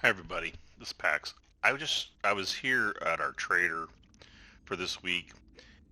Hi everybody, this is Pax. I was here at our trader for this week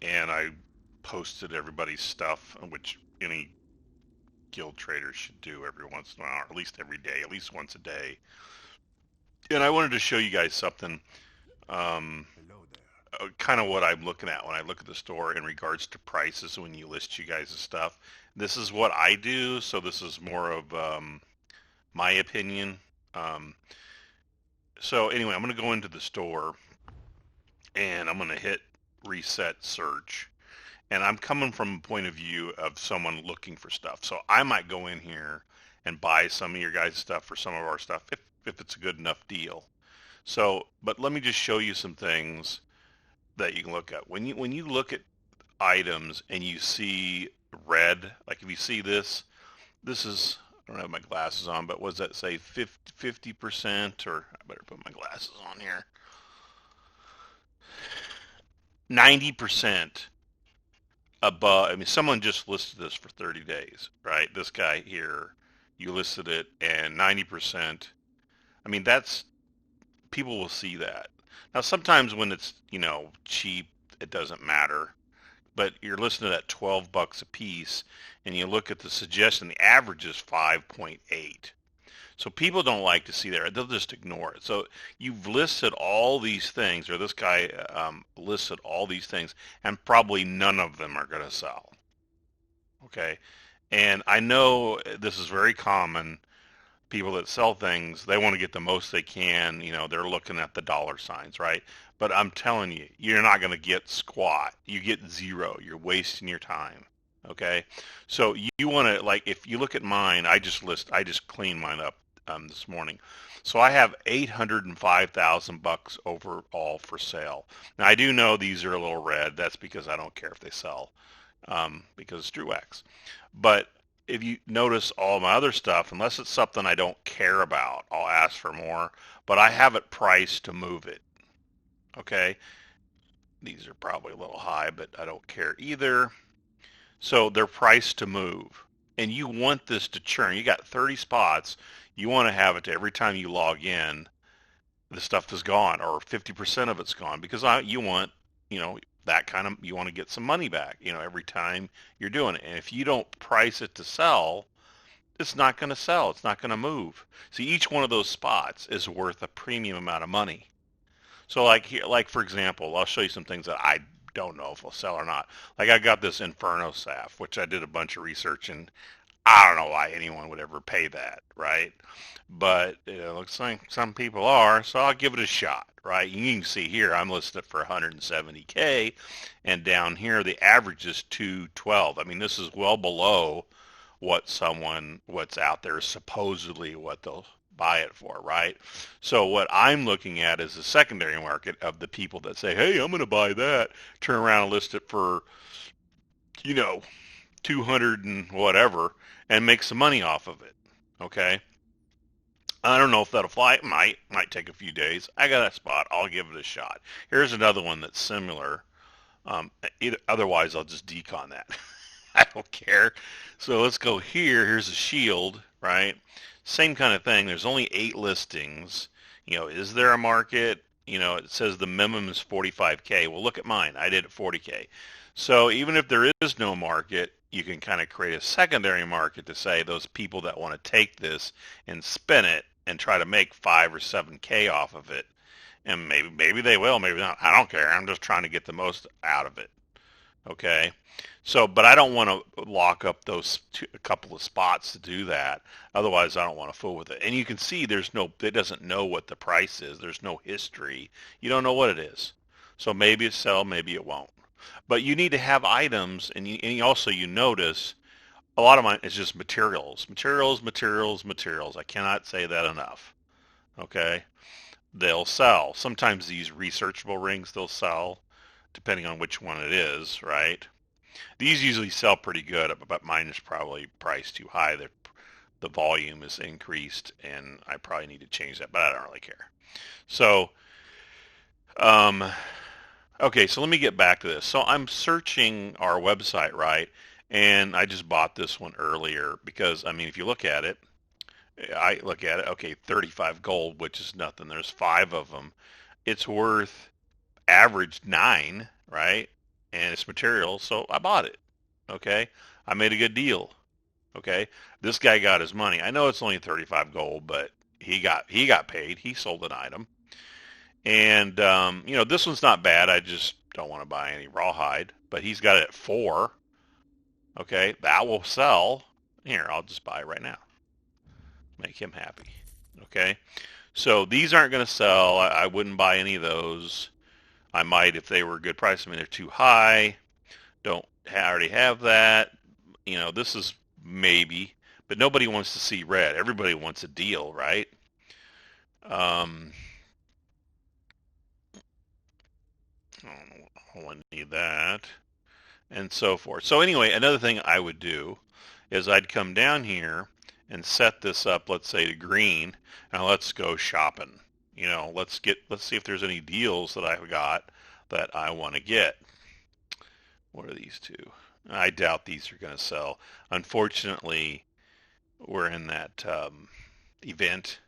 and I posted everybody's stuff, which any guild trader should do every once in a while, or at least every day, at least once a day. And I wanted to show you guys something, um, Hello there. kind of what I'm looking at when I look at the store in regards to prices when you list you guys' stuff. This is what I do, so this is more of my opinion. Um, so anyway, I'm going to go into the store and I'm going to hit reset search. And I'm coming from a point of view of someone looking for stuff. So I might go in here and buy some of your guys' stuff or some of our stuff if it's a good enough deal. So, but let me just show you some things that you can look at. When you look at items and you see red, like if you see this, this is, I don't have my glasses on, but what does that say? 50%, or I better put my glasses on here. 90% above. I mean, someone just listed this for 30 days, right? This guy here, you listed it, and 90%. I mean, that's people will see that. Now, sometimes when it's cheap, it doesn't matter. But you're listening at $12 a piece, and you look at the suggestion, the average is 5.8. So people don't like to see that. They'll just ignore it. So you've listed all these things, or this guy listed all these things, and probably none of them are going to sell. Okay. And I know this is very common. People that sell things, they want to get the most they can. They're looking at the dollar signs, right? But I'm telling you, you're not going to get squat. You get zero. You're wasting your time. Okay. So you want to, like, if you look at mine, I just cleaned mine up this morning. So I have 805,000 bucks overall for sale. Now I do know these are a little red. That's because I don't care if they sell, because it's Drew Wax. But if you notice all my other stuff, unless it's something I don't care about, I'll ask for more. But I have it priced to move it. Okay. These are probably a little high, but I don't care either. So they're priced to move. And you want this to churn. You got 30 spots. You want to have it to every time you log in, the stuff is gone or 50% of it's gone because you want, that kind of, you want to get some money back, every time you're doing it. And if you don't price it to sell, it's not going to sell. It's not going to move. See, each one of those spots is worth a premium amount of money. So like here, like for example, I'll show you some things that I don't know if they'll sell or not. Like I got this Inferno staff, which I did a bunch of research and I don't know why anyone would ever pay that, right? But it looks like some people are, so I'll give it a shot, right? You can see here I'm listed for 170K, and down here the average is 212. I mean, this is well below what's out there is supposedly what they'll buy it for, right? So what I'm looking at is the secondary market of the people that say, "Hey, I'm going to buy that," turn around and list it for, you know, 200 and whatever and make some money off of it. Okay? I don't know if that'll fly. It might take a few days. I got a spot. I'll give it a shot. Here's another one that's similar. Otherwise, I'll just decon that. I don't care. So let's go here. Here's a shield, right? Same kind of thing. There's only 8 listings. Is there a market? It says the minimum is 45K. Well, look at mine. I did it 40K. So even if there is no market, you can kind of create a secondary market to say those people that want to take this and spin it and try to make 5 or 7K off of it. And maybe they will, maybe not. I don't care. I'm just trying to get the most out of it. Okay. So, but I don't want to lock up a couple of spots to do that. Otherwise, I don't want to fool with it. And you can see it doesn't know what the price is. There's no history. You don't know what it is. So maybe it sell, maybe it won't. But you need to have items, and also you notice a lot of mine is just materials, materials, materials, materials. I cannot say that enough. Okay. They'll sell. Sometimes these researchable rings they'll sell, depending on which one it is, right? These usually sell pretty good, but mine is probably priced too high. The volume is increased, and I probably need to change that, but I don't really care. So, um, okay, so let me get back to this. So I'm searching our website, right? And I just bought this one earlier because, I mean, if you look at it, I look at it, okay, 35 gold, which is nothing. There's five of them. It's worth average nine, right? And it's material, so I bought it. Okay, I made a good deal. Okay, this guy got his money. I know it's only 35 gold, but he got paid. He sold an item, and this one's not bad. I just don't want to buy any rawhide, but he's got it at 4. Okay, that will sell. Here, I'll just buy it right now. Make him happy. Okay, so these aren't going to sell. I wouldn't buy any of those. I might if they were a good price. I mean, they're too high. Don't already have that. This is maybe, but nobody wants to see red. Everybody wants a deal, right? Um, I don't need that, and so forth. So anyway, another thing I would do is I'd come down here and set this up, let's say to green. Now let's go shopping. Let's see if there's any deals that I've got that I want to get. What are these two? I doubt these are going to sell. Unfortunately, we're in that event.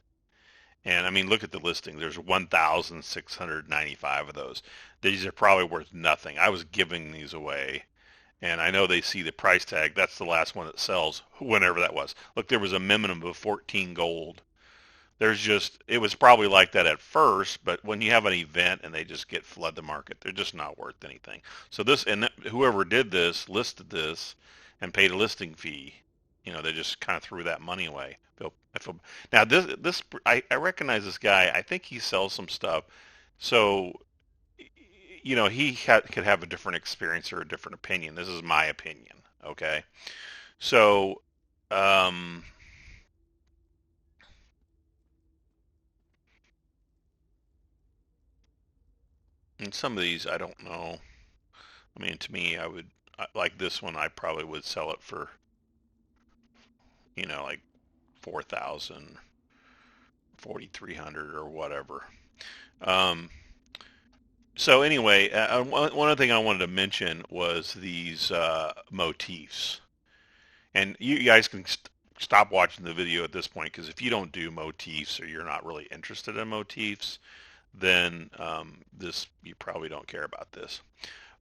And I mean, look at the listing. There's 1,695 of those. These are probably worth nothing. I was giving these away. And I know they see the price tag. That's the last one that sells, whenever that was. Look, there was a minimum of 14 gold. It was probably like that at first, but when you have an event and they just flood the market, they're just not worth anything. So whoever did this listed this and paid a listing fee. They just kind of threw that money away. Now I recognize this guy. I think he sells some stuff. So could have a different experience or a different opinion. This is my opinion. Okay, so um, and some of these I don't know. I mean, to me, like this one. I probably would sell it for like 4,000, 4,300, or whatever. Um, so anyway, one other thing I wanted to mention was these motifs. And you guys can stop watching the video at this point, because if you don't do motifs or you're not really interested in motifs, then you probably don't care about this.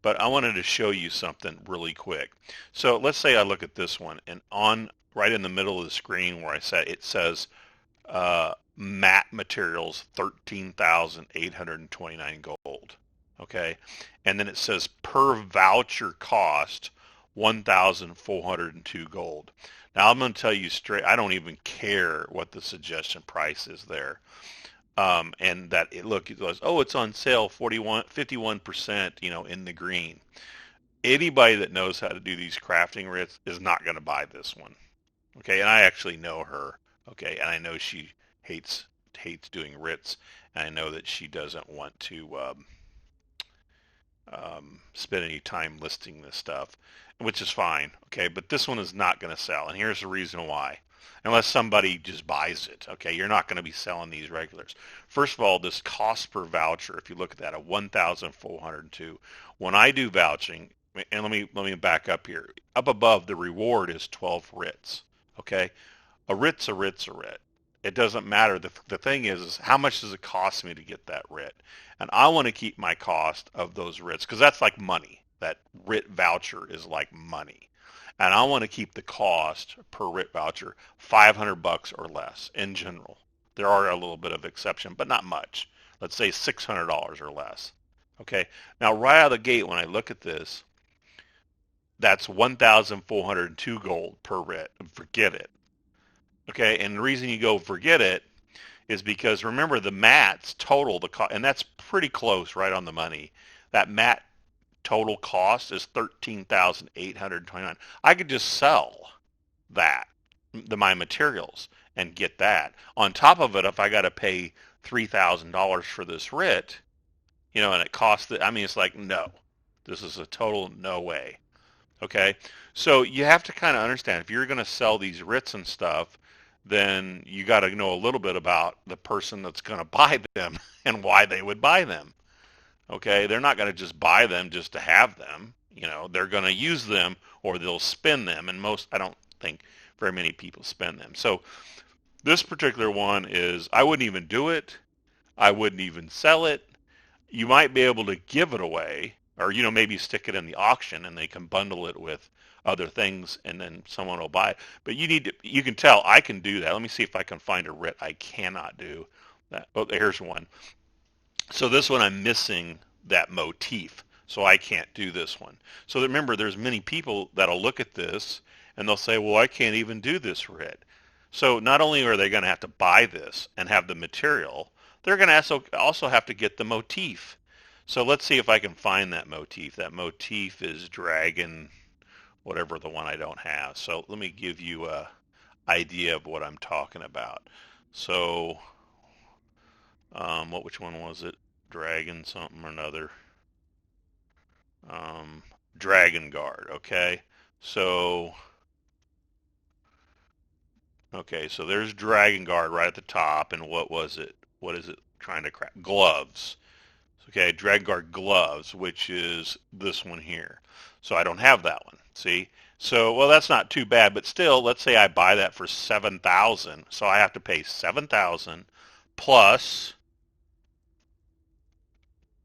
But I wanted to show you something really quick. So let's say I look at this one, and on right in the middle of the screen where it says matte materials 13,829 gold. Okay, and then it says per voucher cost 1,402 gold. Now I'm going to tell you straight, I don't even care what the suggestion price is there. And that it goes, oh, it's on sale 51%, in the green. Anybody that knows how to do these crafting writs is not going to buy this one. Okay, and I actually know her. Okay, and I know she hates doing writs, and I know that she doesn't want to spend any time listing this stuff, which is fine. Okay, but this one is not going to sell, and here's the reason why. Unless somebody just buys it, okay, you're not going to be selling these regulars. First of all, this cost per voucher, if you look at that, at 1,402. When I do vouching, and let me back up here. Up above, the reward is 12 writs. Okay, a writ's a writ's a writ. It doesn't matter. The thing is how much does it cost me to get that writ? And I want to keep my cost of those writs, because that's like money. That writ voucher is like money. And I want to keep the cost per writ voucher $500 or less in general. There are a little bit of exception, but not much. Let's say $600 or less. Okay. Now, right out of the gate, when I look at this, that's 1,402 gold per writ. Forget it. Okay. And the reason you go forget it is because, remember, the mats total the cost, and that's pretty close, right on the money. That mat total cost is 13,829. I could just sell that, my materials, and get that. On top of it, if I got to pay $3,000 for this writ, and it costs I mean, it's like, no, this is a total no way. Okay, so you have to kind of understand, if you're going to sell these writs and stuff, then you got to know a little bit about the person that's going to buy them and why they would buy them. Okay, they're not going to just buy them just to have them. They're going to use them, or they'll spend them, and I don't think very many people spend them. So This particular one is, I wouldn't even do it. I wouldn't even sell it. You might be able to give it away, or maybe stick it in the auction and they can bundle it with other things and then someone will buy it. But you can tell I can do that. Let me see if I can find a writ I cannot do that. Oh, here's one. So this one I'm missing that motif, so I can't do this one. So remember, there's many people that'll look at this and they'll say, well, I can't even do this writ. So not only are they going to have to buy this and have the material, they're going to also have to get the motif. So let's see if I can find that motif. That motif is dragon, whatever the one I don't have. So let me give you a idea of what I'm talking about. So which one was it? Dragon something or another. Dragon Guard. So so there's Dragon Guard right at the top, and what was it? What is it trying to crack? Gloves. Okay, Dragon Guard gloves, which is this one here. So I don't have that one. See? So well, that's not too bad, but still, let's say I buy that for 7,000. So I have to pay 7,000 plus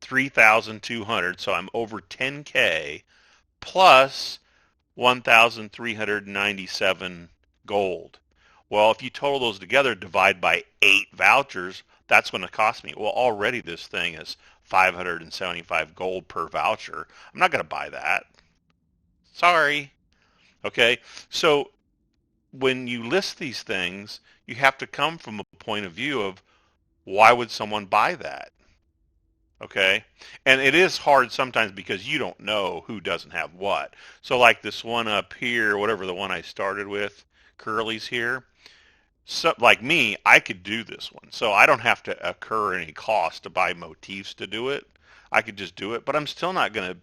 3,200. So I'm over 10K plus 1,397 gold. Well, if you total those together, divide by 8 vouchers, that's going to cost me. Well, already this thing is 575 gold per voucher. I'm not going to buy that. Sorry. Okay. So when you list these things, you have to come from a point of view of why would someone buy that? Okay. And it is hard sometimes because you don't know who doesn't have what. So like this one up here, whatever the one I started with, Curly's here. So like me, I could do this one. So I don't have to incur any cost to buy motifs to do it. I could just do it, but I'm still not going to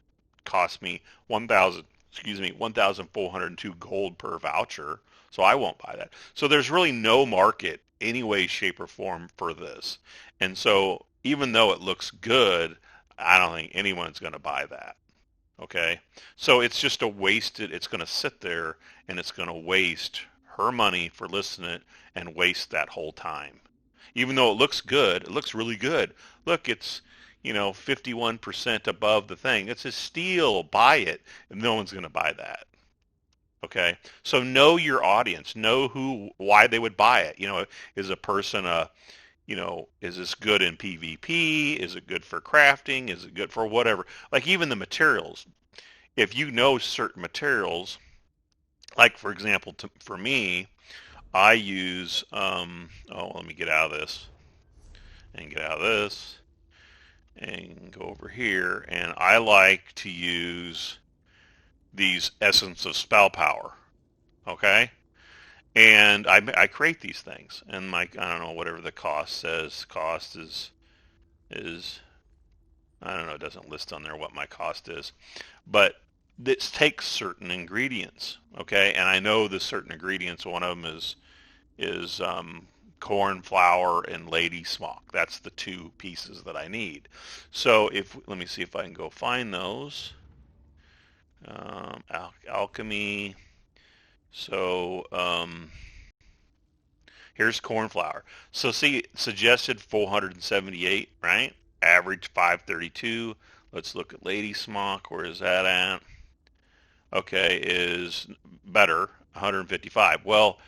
cost me 1,402 gold per voucher. So I won't buy that. So there's really no market any way, shape, or form for this. And so even though it looks good, I don't think anyone's going to buy that. Okay. So it's just it's going to sit there and it's going to waste her money for listening and waste that whole time. Even though it looks good, it looks really good. Look, it's, 51% above the thing. It's a steal. Buy it. And no one's going to buy that. Okay. So know your audience. Know why they would buy it. Is a person is this good in PvP? Is it good for crafting? Is it good for whatever? Like even the materials. If you know certain materials, like for example, for me, I use, let me get out of this and get out of this and go over here. And I like to use these Essence of Spell Power. Okay. And I create these things and I don't know, whatever the cost says, cost is, I don't know, it doesn't list on there what my cost is, but this takes certain ingredients. Okay. And I know the certain ingredients, one of them is corn flour and lady smock. That's the two pieces that I need. So let me see if I can go find those. Alchemy. So here's corn flour. So see, suggested 478, right? Average 532. Let's look at lady smock. Where is that at? Okay, is better, 155. Well,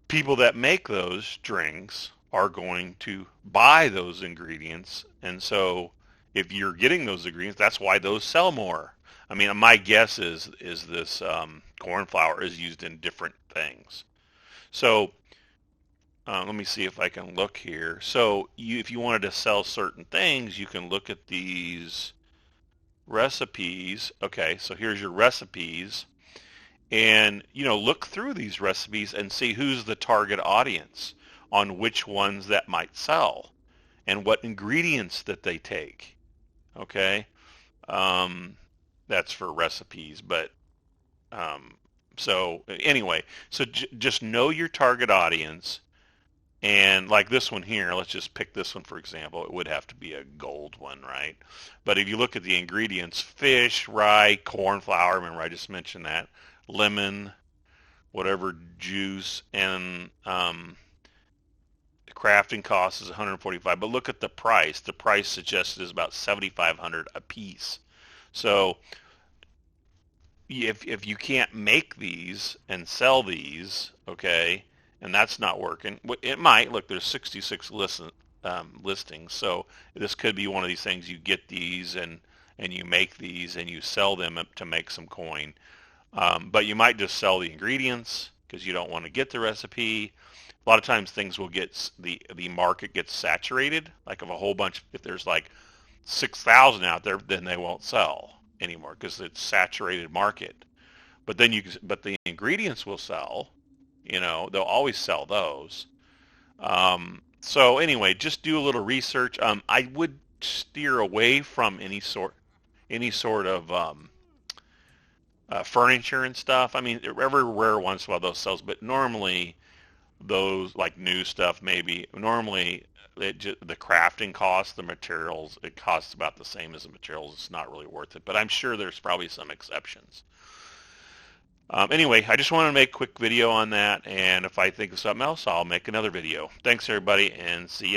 people that make those drinks are going to buy those ingredients. And so if you're getting those ingredients, that's why those sell more. I mean, my guess is this corn flour is used in different things. So let me see if I can look here. So if you wanted to sell certain things, you can look at these recipes. Okay, so here's your recipes. And, look through these recipes and see who's the target audience on which ones that might sell and what ingredients that they take. Okay. That's for recipes, but, so anyway, so just know your target audience. And like this one here, let's just pick this one for example. It would have to be a gold one, right? But if you look at the ingredients, fish, rye, corn flour, remember I just mentioned that, lemon, whatever juice, and crafting cost is 145, but look at the price. The price suggested is about 7,500 a piece. So if you can't make these and sell these, okay, and that's not working, it might. Look, there's 66 listings, so this could be one of these things. You get these and you make these and you sell them to make some coin. But you might just sell the ingredients because you don't want to get the recipe. A lot of times things will get the market gets saturated. Like if a whole bunch, if there's like 6,000 out there, then they won't sell anymore because it's saturated market. But the ingredients will sell. They'll always sell those. So anyway, just do a little research. I would steer away from any sort of furniture and stuff. I mean, every rare once in a while those sells, but normally those like new stuff maybe. Normally the crafting costs, the materials, it costs about the same as the materials. It's not really worth it, but I'm sure there's probably some exceptions. Anyway, I just wanted to make a quick video on that, and if I think of something else, I'll make another video. Thanks, everybody, and see you.